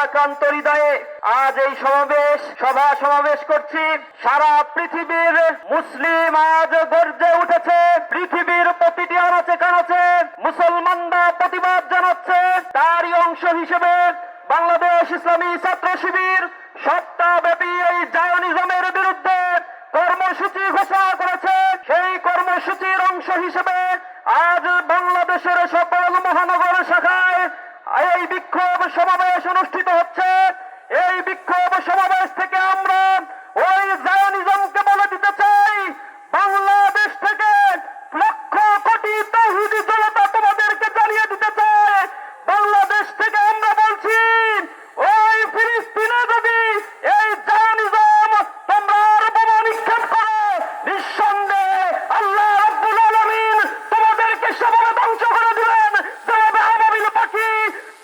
ভারাক্রান্ত হৃদয়ে আজ এই সমাবেশ করছি। সারা পৃথিবীর মুসলিম আজ গর্জে উঠেছে। পৃথিবীর প্রতিটি আনাচে কানাচে মুসলমানরা প্রতিবাদ জানাচ্ছে। তারই অংশ হিসেবে বাংলাদেশ ইসলামী ছাত্র শিবির সপ্তাহব্যাপী এই জায়নিজমের বিরুদ্ধে কর্মসূচি ঘোষণা করেছে। সেই কর্মসূচির অংশ হিসেবে আজ বাংলাদেশের সকল মহানগর শাখায় এই বিক্ষোভ সমাবেশ অনুষ্ঠিত হচ্ছে। এই বিক্ষোভ সমাবেশ থেকে আমরা ওই জায়নিজমকে বলে দিতে চাই, বাংলাদেশ থেকে লক্ষ কোটি তৌহিদি জনতা তোমাদেরকে জানিয়ে দিতে চায়, বাংলাদেশ থেকে আমরা বলছি ওই ফিলিস্তিনে যদি এই জায়নিজম তোমরা আর বোমা নিক্ষেপ করো, নিঃসন্দেহে আল্লাহ রাব্বুল আলামিন তোমাদেরকে সবাই ধ্বংস করে দিবেন। যেভাবে আবাবিল পাখি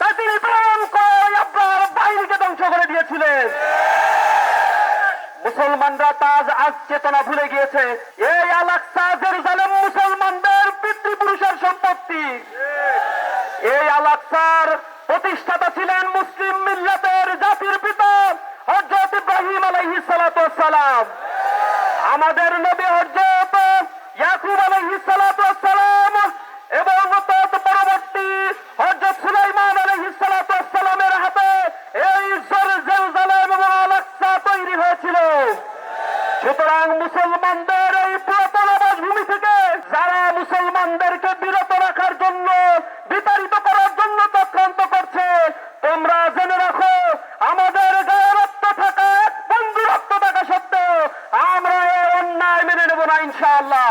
তা তিনি প্রেরণ করে আপনার বাহিনীকে ধ্বংস করে দিয়েছিলেন। মুসলমানরা তাজ আজ চেতনা ভুলে গিয়েছে। এই আল-আকসা জেরুজালেম মুসলমানদের পিতৃপুরুষের সম্পত্তি। এই আল-আকসার প্রতিষ্ঠাতা ছিলেন মুসলিম মিল্লাতের জাতির পিতা হযরত ইব্রাহিম আলাইহিস সালাতু ওয়াস সালাম। আমাদের নবী হযরত ইয়াকুব আলাইহিস সালাতু ওয়াস সালাম এবং পরবর্তী হযরত সুলাইমান আলাইহিস সালাতু ওয়াস সালামের হাতে এই জেরুজালেম এবং আল-আকসা তৈরি হয়েছিল। সুতরাং মুসলমানদের এই পুরাতন আবাসভূমি থেকে যারা মুসলমানদেরকে বিরত রাখার জন্য, বিতাড়িত করার জন্য চক্রান্ত করছে, তোমরা জেনে রাখো আমাদের গায়ে রক্ত থাকা, বন্ধু রক্ত থাকা সত্ত্বেও আমরা এই অন্যায় মেনে নেব না ইনশাআল্লাহ।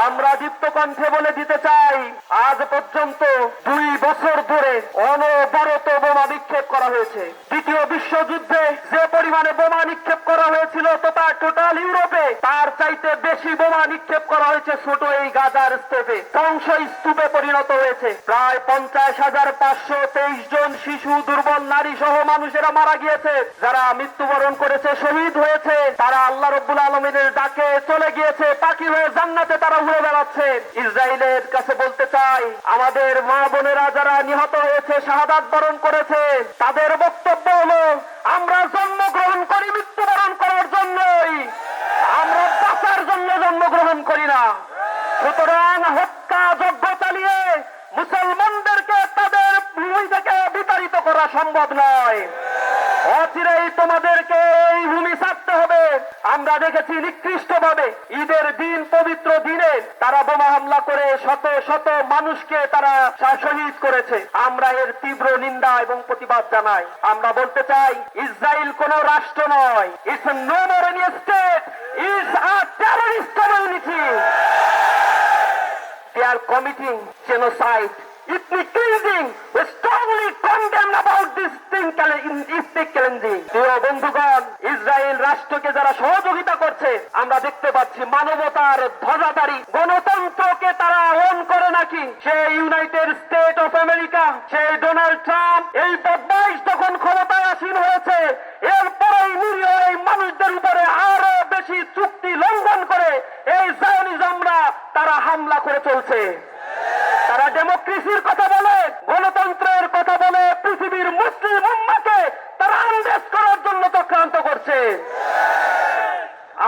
আমরা দীপ্ত কণ্ঠে বলে দিতে চাই, আজ পর্যন্ত 2 বছর ধরে অনবরত বোমা নিক্ষেপ করা হয়েছে। দ্বিতীয় বিশ্বযুদ্ধে যে পরিমাণে বোমা নিক্ষেপ করা হয়েছিল তথা টোটাল ইউরোপে তার চাইতে বেশি বোমা নিক্ষেপ করা হয়েছে ছোট এই গাজার স্তূপে। ধ্বংসস্তূপে পরিণত হয়েছে। প্রায় 50,523 জন শিশু, দুর্বল নারী সহ মানুষেরা মারা গিয়েছে। যারা মৃত্যুবরণ করেছে, শহীদ হয়েছে, তারা আল্লাহ রাব্বুল আলামিনের ডাকে চলে গিয়েছে। পাখি হয়ে জান্নাতে তারা উড়ে বেড়াচ্ছে। ইসরায়েলের কাছে বলতে চাই, আমাদের মা বোনেরা যারা নিহত হয়েছে, শাহাদাত বরণ করেছে, তাদের বক্তব্য হলো আমরা জন্মগ্রহণ করি মৃত্যুবরণ করার জন্যই, আমরা বাঁচার জন্য জন্মগ্রহণ করি না। সুতরাং হত্যা যজ্ঞ চালিয়ে মুসলমানদেরকে তাদের ভূমি থেকে বিতাড়িত করা সম্ভব নয়। অচিরেই তোমাদেরকে এই ভূমি ছাড়তে হবে। আমরা দেখেছি নিকৃষ্টভাবে ঈদের দিন, পবিত্র দিনে তারা বোমা হামলা করে শত শত মানুষকে তারা শহীদ করেছে। আমরা এর তীব্র নিন্দা এবং প্রতিবাদ জানাই। আমরা বলতে চাই, ইসরায়েল কোন রাষ্ট্র নয়। It's no more any state, it's a terrorist community. They are committing genocide, ethnic cleansing. We strongly condemn about this thing, ethnic cleansing. প্রিয় বন্ধুগণ, ইসরায়েল রাষ্ট্রকে যারা সহযোগিতা করছে, আমরা দেখতে পাচ্ছি মানবতার ধ্বজাধারী গণতন্ত্রকে তারা অন করে নাকি। সেই ইউনাইটেড স্টেট অফ আমেরিকা, সেই ডোনাল্ড ট্রাম্প, এই বদমাইশ যখন ক্ষমতায় আসীন হয়েছে, এরপরেই নিরীহ এই মানুষদের উপরে আরো বেশি চুক্তি লঙ্ঘন করে এই জায়নিজমরা তারা হামলা করে চলছে। তারা ডেমোক্রেসির কথা বলে, গণতন্ত্রের কথা বলে, পৃথিবীর মুসলিম উম্মাহকে তারা আন্দেশ করার জন্য চক্রান্ত করছে।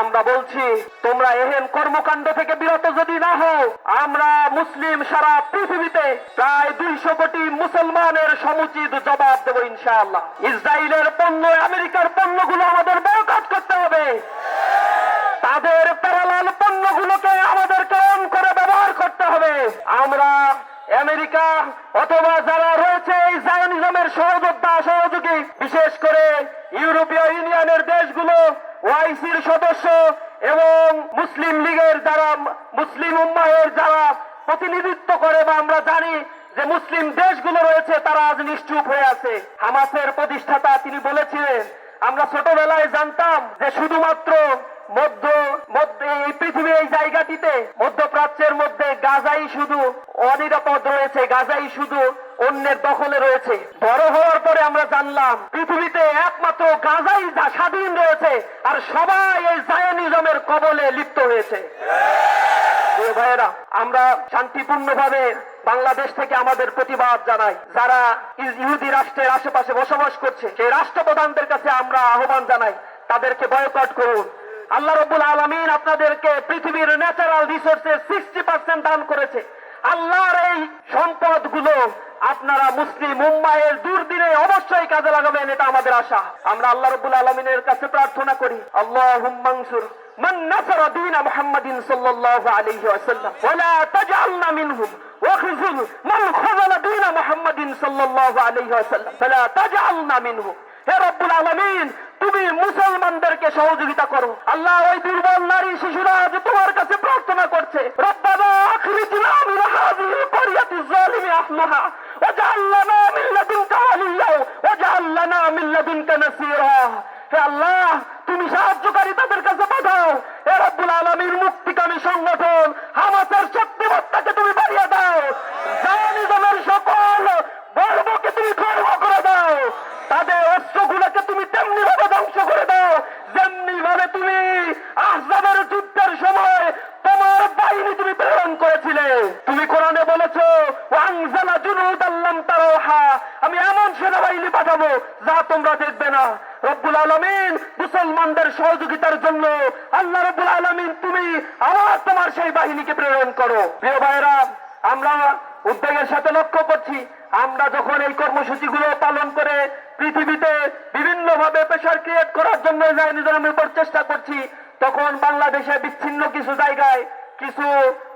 আমরা বলছি, তোমরা এহেন কর্মকাণ্ড থেকে বিরত যদি না হও, আমরা মুসলিম সারা পৃথিবীতে প্রায় 200 কোটি মুসলমানের সমুচিত জবাব দেব ইনশাআল্লাহ। ইসরায়েলের পণ্য, আমেরিকার পণ্যগুলো আমাদের বয়কট করতে হবে। তাদের প্যারালাল পণ্যগুলোকে আমাদেরকে অন করে ব্যবহার করতে হবে। আমরা আমেরিকা অথবা যারা রয়েছে এই জায়নিজমের সহযোদ্ধা, সহযোগী, বিশেষ করে ইউরোপীয় ইউনিয়নের দেশগুলো, ওআইসির সদস্য এবং মুসলিম লীগের যারা, মুসলিম উম্মাহের যারা প্রতিনিধিত্ব করে, বা আমরা জানি যে মুসলিম দেশগুলো রয়েছে, তারা আজ নিশ্চুপ হয়ে আছে। হামাসের প্রতিষ্ঠাতা তিনি বলেছিলেন, আমরা ছোটবেলায় জানতাম যে শুধুমাত্র এই পৃথিবী, এই জায়গাটিতে, মধ্যপ্রাচ্যের মধ্যে গাজাই শুধু অনিরাপদ রয়েছে, গাজাই শুধু অন্যের দখলে রয়েছে। বড় হওয়ার পরে আমরা জানলাম পৃথিবীতে একমাত্র গাজাই স্বাধীন রয়েছে, আর সবাই এই জায়নিজমের কবলে লিপ্ত হয়েছে। ভাইয়েরা, আমরা শান্তিপূর্ণভাবে বাংলাদেশ থেকে আমাদের প্রতিবাদ জানাই। যারা ইহুদি রাষ্ট্রের আশেপাশে বসবাস করছে সেই রাষ্ট্রপ্রধানদের কাছে আমরা আহ্বান জানাই, তাদেরকে বয়কট করুন। আল্লাহ রাব্বুল আলামিন আপনাদেরকে পৃথিবীর ন্যাচারাল রিসোর্সের 60% দান করেছে। আল্লাহর এই সম্পদগুলো আপনারা মুসলিম উম্মাহের দুর্দিনে অবশ্যই কাজে লাগাবেন, এটা আমাদের আশা। আমরা আল্লাহ রাব্বুল আলামিনের কাছে প্রার্থনা করি, আল্লাহুম্মা আনসুর মান নাসারা দীন মুহাম্মাদিন সাল্লাল্লাহু আলাইহি ওয়াসাল্লাম ওয়া লা তাজআলনা মিনহুম ওয়াখযুল মান খাযালা দীন মুহাম্মাদিন সাল্লাল্লাহু আলাইহি ওয়াসাল্লাম ফালা তাজআলনা মিনহুম। হে রব্বুল আলামিন, তুমি মুসলমানদেরকে সহযোগিতা করো। আল্লাহ, ওই দুর্বল নারী শিশুরা যে তোমার কাছে প্রার্থনা করছে, রব্বানা আখরিজনা মিন হাযিহিল ক্বরিয়াতি যালিমি আহলাহা ওয়াজআল লানা মিন লাদুনকা ওয়ালিয়্যা ওয়াজআল লানা মিন লাদুনকা নাসীরা। হে আল্লাহ, তুমি সাহায্যকারী তাদের কাছে পাঠাও। হে রব্বুল আলামিন, মুক্তিকামী সংগঠন হামাসের শক্তিমত্তাকে তুমি বাড়িয়ে দাও। জালিমের সকল বর্বকে তুমি খর্ব করে দাও। তাদের অস্ত্রগুলোকে তুমি তেমনি ভাবে ধ্বংস করে দাও যেমনি ভাবে তুমি আহজাবের যুদ্ধের সময় তোমার বাহিনী তুমি প্রেরণ করেছিলে। তুমি কোরআনে বলেছো, ওয়ানজালা জুনুদান লাম তারাহা, আমি এমন সেনাবাহিনী পাঠাবো যা তোমরা দেখবে না। রব্বুল আলামিন, মুসলমানদের সহযোগিতার জন্য আল্লাহ রব্বুল আলামিন তুমি আবার তোমার সেই বাহিনীকে প্রেরণ করো। প্রিয় ভাইরা, আমরা উদ্বেগের সাথে লক্ষ্য করছি, আমরা যখন এই কর্মসূচিগুলো পালন করে পৃথিবীতে বিভিন্ন ভাবে প্রেসার ক্রিয়েট করার জন্য জায়নিজমের উপর চেষ্টা করছি, তখন বাংলাদেশে বিচ্ছিন্ন কিছু জায়গায় কিছু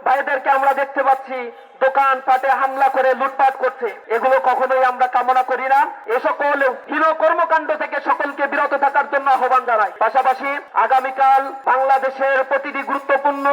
ভাইদেরকে আমরা দেখতে পাচ্ছি দোকান পাটে হামলা করে লুটপাট করছে। এগুলো কখনোই আমরা কামনা করি না। এ সকল হীন কর্মকাণ্ড থেকে সকলকে বিরত থাকার জন্য আহ্বান জানাই। পাশাপাশি আগামীকাল বাংলাদেশের প্রতিটি গুরুত্বপূর্ণ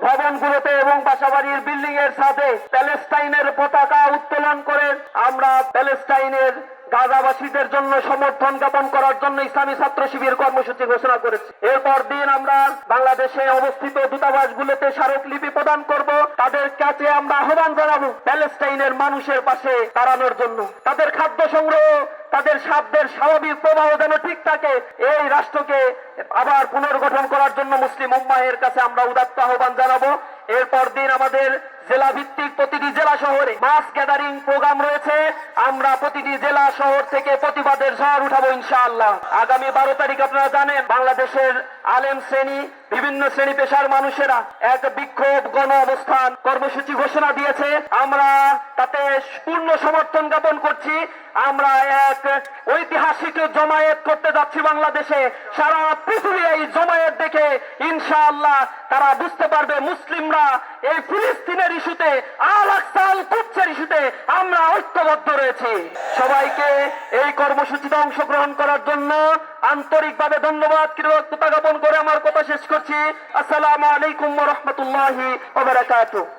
ভবনগুলোতে এবং বাসাবাড়ির বিল্ডিং এর সাথে প্যালেস্টাইনের পতাকা উত্তোলন করে আমরা প্যালেস্টাইনের গাজাবাসীদের জন্য সমর্থন জ্ঞাপন করার জন্য ইসলামী ছাত্র শিবির কর্মসূচি ঘোষণা করেছে। এরপর দিন আমরা বাংলাদেশে অবস্থিত দূতাবাসগুলোতে স্মারকলিপি প্রদান করব। তাদের কাছে আমরা আহ্বান জানাবো প্যালেস্টাইনের মানুষের পাশে দাঁড়ানোর জন্য। তাদের খাদ্য সংগ্রহ, তাদের সাধ্যের স্বাভাবিক প্রবাহ যেন ঠিক থাকে, এই রাষ্ট্রকে আবার পুনর্গঠন করার জন্য মুসলিম উম্মাহের কাছে আমরা উদাত্ত আহ্বান জানাবো। এরপর দিন আমাদের জেলা ভিত্তিক প্রতিটি জেলা শহরে মাস গ্যাদারিং প্রোগ্রাম রয়েছে। আমরা প্রতিটি জেলা শহর থেকে প্রতিবাদের ঝড় উঠাবো ইনশাআল্লাহ। আগামী 12 তারিখ আপনারা জানেন বাংলাদেশের আলেম শ্রেণী, বিভিন্ন শ্রেণী পেশার মানুষেরা এক বিক্ষোভ গণ অবস্থান কর্মসূচি ঘোষণা দিয়েছে। আমরা তাতে পূর্ণ সমর্থন জ্ঞাপন করছি। আমরা এক ঐতিহাসিক জমায়েত করতে যাচ্ছি বাংলাদেশে। সারা পৃথিবী এই জমায়েত দেখে ইনশাআল্লাহ তারা বুঝতে পারবে মুসলিমরা এই ফিলিস্তিনের ইস্যুতে, আল আকসা আল কুদসের ইস্যুতে আমরা ঐক্যবদ্ধ রয়েছি। সবাইকে এই কর্মসূচিতে অংশগ্রহণ করার জন্য আন্তরিকভাবে ধন্যবাদ, কৃতজ্ঞতা জ্ঞাপন করে আমার কথা শেষ করছি। আসসালামু আলাইকুম ওয়া রাহমাতুল্লাহি ওয়া বারাকাতুহু।